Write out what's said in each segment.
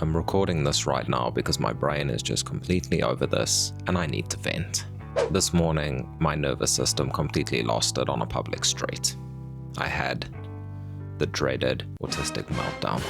I'm recording this right now because my brain is just completely over this and I need to vent. This morning, my nervous system completely lost it on a public street. I had the dreaded autistic meltdown.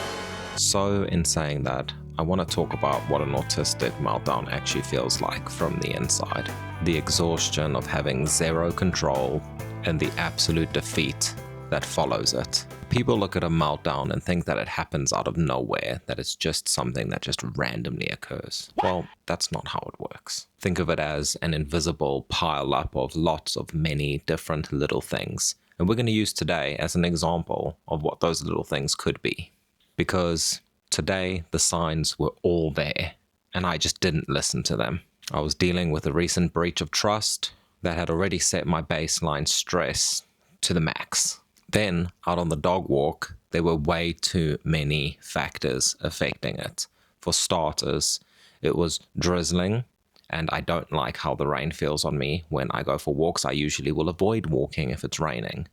So in saying that, I want to talk about what an autistic meltdown actually feels like from the inside. The exhaustion of having zero control and the absolute defeat that follows it. People look at a meltdown and think that it happens out of nowhere, that it's just something that just randomly occurs. Well, that's not how it works. Think of it as an invisible pile-up of lots of many different little things. And we're going to use today as an example of what those little things could be. Because today, the signs were all there, and I just didn't listen to them. I was dealing with a recent breach of trust that had already set my baseline stress to the max. Then, out on the dog walk, there were way too many factors affecting it. For starters, it was drizzling, and I don't like how the rain feels on me. When I go for walks, I usually will avoid walking if it's raining.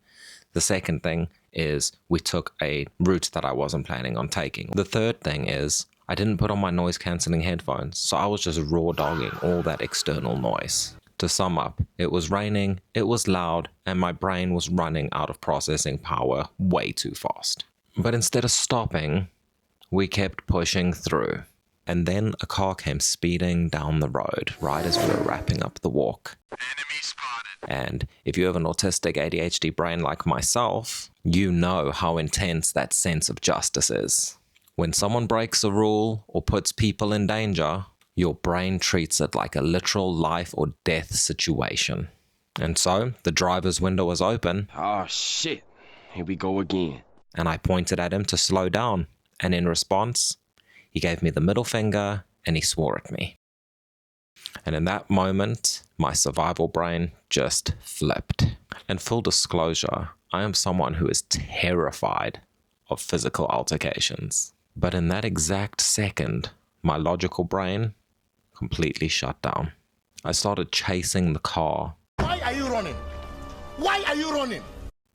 The second thing is we took a route that I wasn't planning on taking. The third thing is I didn't put on my noise-cancelling headphones, so I was just raw dogging all that external noise. To sum up, it was raining, it was loud, and my brain was running out of processing power way too fast. But instead of stopping, we kept pushing through. And then a car came speeding down the road right as we were wrapping up the walk. Enemy spotted. And if you have an autistic ADHD brain like myself, you know how intense that sense of justice is. When someone breaks a rule or puts people in danger, your brain treats it like a literal life or death situation. And so the driver's window was open. Oh shit, here we go again. And I pointed at him to slow down. And in response, he gave me the middle finger and he swore at me. And in that moment, my survival brain just flipped. And full disclosure, I am someone who is terrified of physical altercations. But in that exact second, my logical brain completely shut down. I started chasing the car. Why are you running? Why are you running?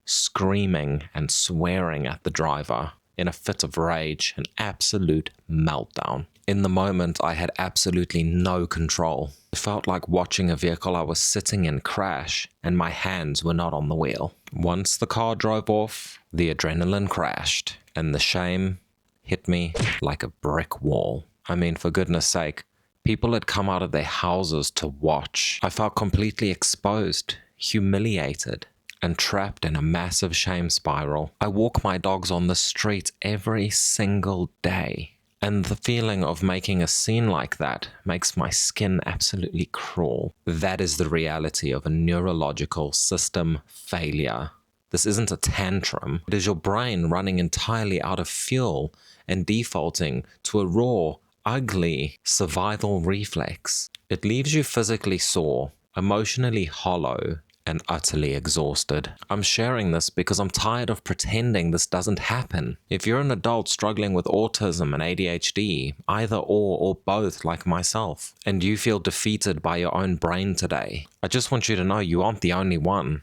Screaming and swearing at the driver in a fit of rage, an absolute meltdown. In the moment, I had absolutely no control. It felt like watching a vehicle I was sitting in crash and my hands were not on the wheel. Once the car drove off, the adrenaline crashed and the shame hit me like a brick wall. I mean, for goodness sake, people had come out of their houses to watch. I felt completely exposed, humiliated, and trapped in a massive shame spiral. I walk my dogs on the street every single day, and the feeling of making a scene like that makes my skin absolutely crawl. That is the reality of a neurological system failure. This isn't a tantrum. It is your brain running entirely out of fuel and defaulting to a raw, ugly survival reflex. It leaves you physically sore, emotionally hollow, and utterly exhausted. I'm sharing this because I'm tired of pretending this doesn't happen. If you're an adult struggling with autism and ADHD, either or both like myself, and you feel defeated by your own brain today, I just want you to know you aren't the only one.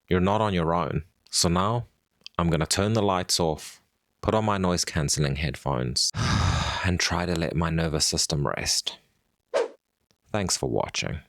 You're not on your own. So now, I'm gonna turn the lights off, put on my noise-cancelling headphones, and try to let my nervous system rest. Thanks for watching.